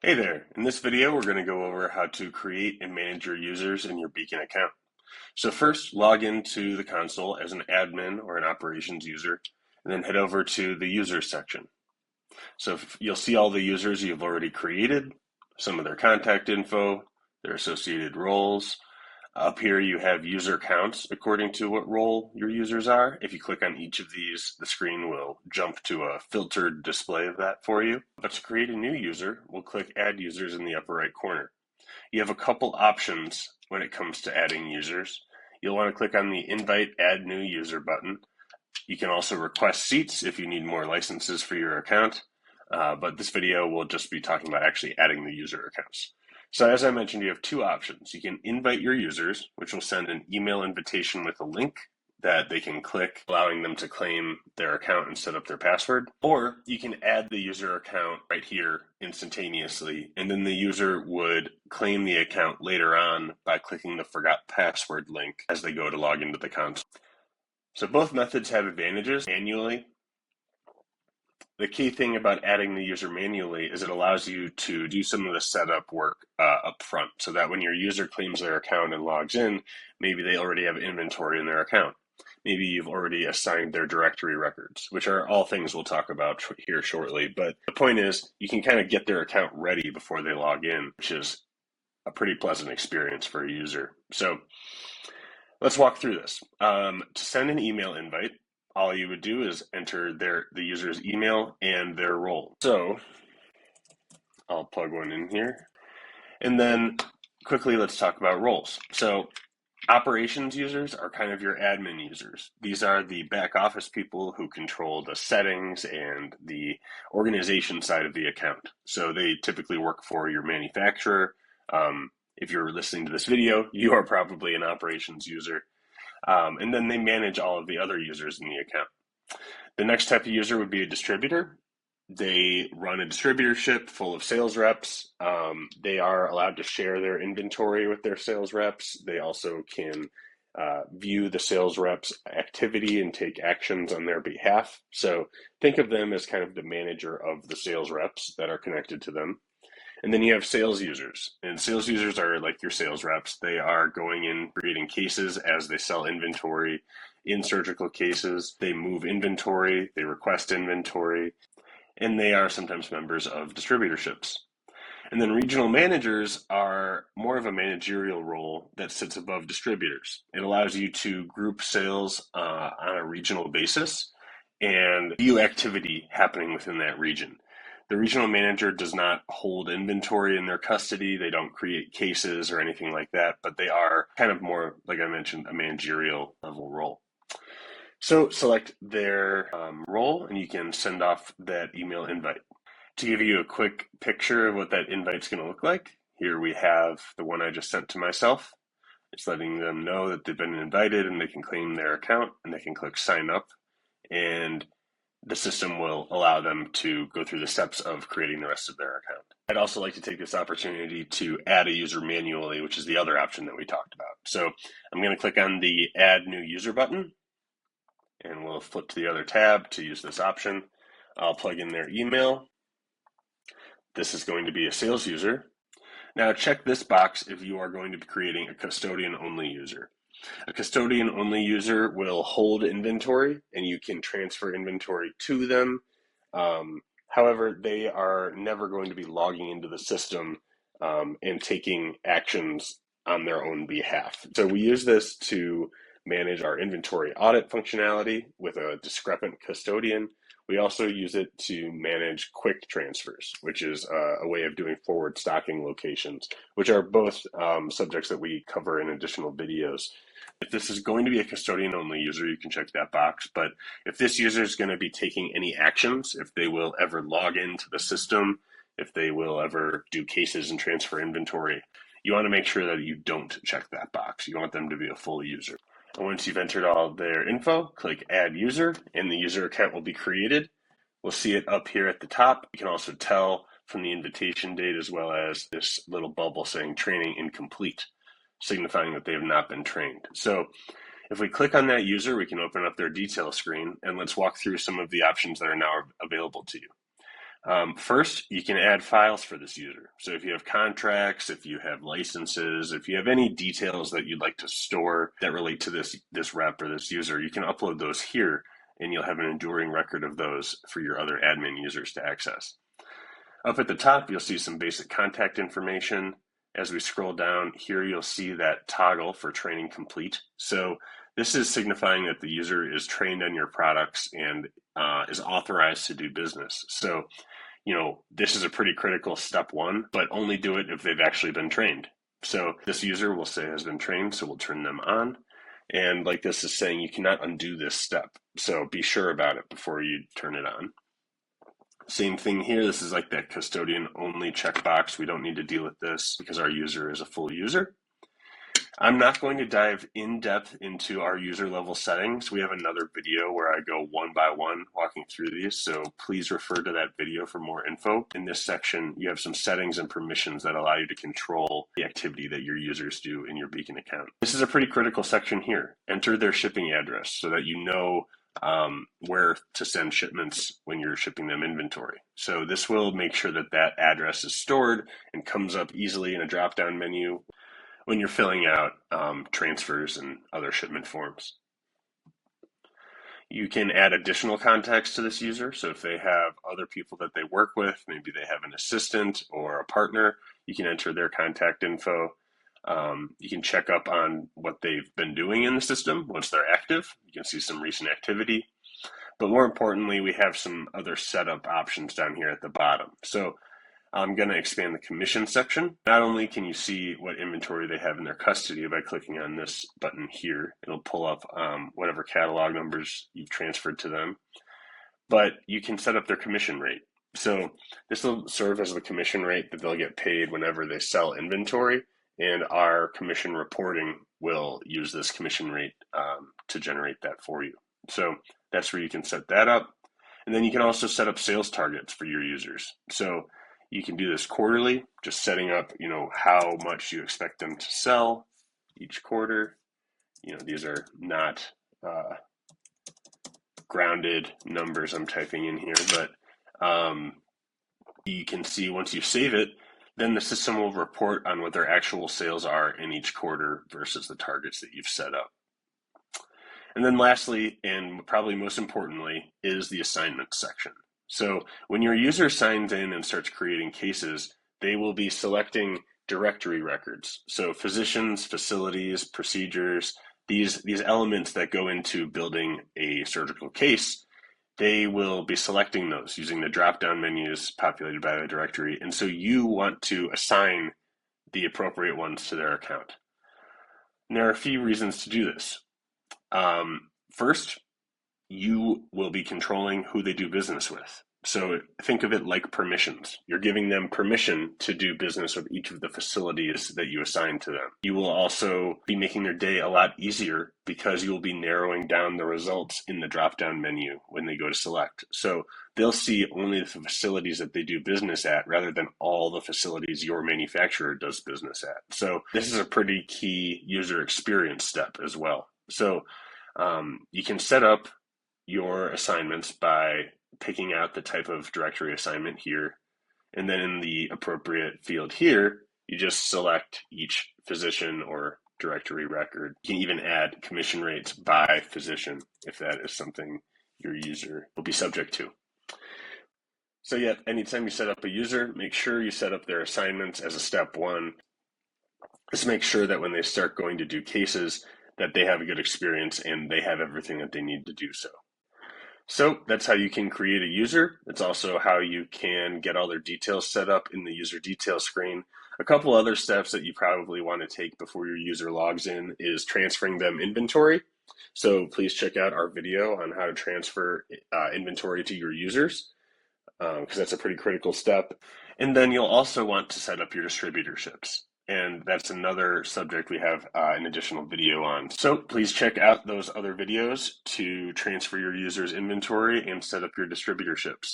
Hey there, in this video we're going to go over how to create and manage your users in your Beacon account. So first, log into the console as an admin or an operations user, and then head over to the users section. So you'll see all the users you've already created, some of their contact info, their associated roles. Up here you have user counts according to what role your users are. If you click on each of these, the screen will jump to a filtered display of that for you. But to create a new user, we'll click Add Users in the upper right corner. You have a couple options when it comes to adding users. You'll want to click on the Invite Add New User button. You can also request seats if you need more licenses for your account, but this video will just be talking about actually adding the user accounts. So as I mentioned, you have two options. You can invite your users, which will send an email invitation with a link that they can click, allowing them to claim their account and set up their password. Or you can add the user account right here instantaneously, and then the user would claim the account later on by clicking the Forgot Password link as they go to log into the console. So both methods have advantages manually. The key thing about adding the user manually is it allows you to do some of the setup work up front so that when your user claims their account and logs in, maybe they already have inventory in their account. Maybe you've already assigned their directory records, which are all things we'll talk about here shortly. But the point is you can kind of get their account ready before they log in, which is a pretty pleasant experience for a user. So let's walk through this. To send an email invite, all you would do is enter the user's email and their role. So I'll plug one in here. And then quickly, let's talk about roles. So operations users are kind of your admin users. These are the back office people who control the settings and the organization side of the account. So they typically work for your manufacturer. If you're listening to this video, you are probably an operations user. And then they manage all of the other users in the account. The next type of user would be a distributor. They run a distributorship full of sales reps. They are allowed to share their inventory with their sales reps. They also can view the sales reps' activity and take actions on their behalf. So think of them as kind of the manager of the sales reps that are connected to them. And then you have sales users, and sales users are like your sales reps. They are going in, creating cases as they sell inventory in surgical cases. They move inventory, they request inventory, and they are sometimes members of distributorships. And then regional managers are more of a managerial role that sits above distributors. It allows you to group sales on a regional basis and view activity happening within that region. The regional manager does not hold inventory in their custody. They don't create cases or anything like that, but they are kind of more, like I mentioned, a managerial level role. So select their role and you can send off that email invite. To give you a quick picture of what that invite's going to look like, here we have the one I just sent to myself. It's letting them know that they've been invited and they can claim their account and they can click sign up, and the system will allow them to go through the steps of creating the rest of their account. I'd also like to take this opportunity to add a user manually, which is the other option that we talked about. So I'm going to click on the Add New User button, and we'll flip to the other tab to use this option. I'll plug in their email. This is going to be a sales user. Now check this box if you are going to be creating a custodian-only user. A custodian-only user will hold inventory and you can transfer inventory to them. However, they are never going to be logging into the system and taking actions on their own behalf. So we use this to manage our inventory audit functionality with a discrepant custodian. We also use it to manage quick transfers, which is a way of doing forward stocking locations, which are both subjects that we cover in additional videos. If this is going to be a custodian-only user, you can check that box. But if this user is going to be taking any actions, if they will ever log into the system, if they will ever do cases and transfer inventory, you want to make sure that you don't check that box. You want them to be a full user. And once you've entered all of their info, click Add User, and the user account will be created. We'll see it up here at the top. You can also tell from the invitation date as well as this little bubble saying training incomplete, signifying that they have not been trained. So if we click on that user, we can open up their detail screen, and let's walk through some of the options that are now available to you. First, you can add files for this user. So if you have contracts, if you have licenses, if you have any details that you'd like to store that relate to this rep or this user, you can upload those here, and you'll have an enduring record of those for your other admin users to access. Up at the top, you'll see some basic contact information. As we scroll down here, you'll see that toggle for training complete. So this is signifying that the user is trained on your products and is authorized to do business. So, this is a pretty critical step one, but only do it if they've actually been trained. So this user will say has been trained, so we'll turn them on. And like this is saying, you cannot undo this step. So be sure about it before you turn it on. Same thing here. This is like that custodian only checkbox. We don't need to deal with this because our user is a full user. I'm not going to dive in depth into our user level settings. We have another video where I go one by one walking through these, so please refer to that video for more info. In this section, you have some settings and permissions that allow you to control the activity that your users do in your Beacon account. This is a pretty critical section here. Enter their shipping address so that you know where to send shipments when you're shipping them inventory. So this will make sure that that address is stored and comes up easily in a drop-down menu when you're filling out transfers and other shipment forms. You can add additional context to this user. So if they have other people that they work with, maybe they have an assistant or a partner, you can enter their contact info. You can check up on what they've been doing in the system once they're active. You can see some recent activity. But more importantly, we have some other setup options down here at the bottom. So I'm going to expand the commission section. Not only can you see what inventory they have in their custody by clicking on this button here, it'll pull up whatever catalog numbers you've transferred to them, but you can set up their commission rate. So this will serve as the commission rate that they'll get paid whenever they sell inventory, and our commission reporting will use this commission rate to generate that for you. So that's where you can set that up. And then you can also set up sales targets for your users. So you can do this quarterly, just setting up, how much you expect them to sell each quarter. These are not grounded numbers I'm typing in here, but you can see once you save it, then the system will report on what their actual sales are in each quarter versus the targets that you've set up. And then lastly, and probably most importantly, is the assignment section. So when your user signs in and starts creating cases, they will be selecting directory records. So physicians, facilities, procedures, these elements that go into building a surgical case, they will be selecting those using the drop-down menus populated by the directory. And so you want to assign the appropriate ones to their account. And there are a few reasons to do this. First, you will be controlling who they do business with. So think of it like permissions. You're giving them permission to do business with each of the facilities that you assign to them. You will also be making their day a lot easier because you will be narrowing down the results in the drop-down menu when they go to select. So they'll see only the facilities that they do business at rather than all the facilities your manufacturer does business at. So this is a pretty key user experience step as well. So you can set up your assignments by picking out the type of directory assignment here. And then in the appropriate field here, you just select each physician or directory record. You can even add commission rates by physician if that is something your user will be subject to. So yeah, anytime you set up a user, make sure you set up their assignments as a step one. Just make sure that when they start going to do cases, that they have a good experience and they have everything that they need to do so. So that's how you can create a user. It's also how you can get all their details set up in the user detail screen. A couple other steps that you probably want to take before your user logs in is transferring them inventory. So please check out our video on how to transfer inventory to your users, because that's a pretty critical step. And then you'll also want to set up your distributorships. And that's another subject we have an additional video on. So please check out those other videos to transfer your users' inventory and set up your distributorships.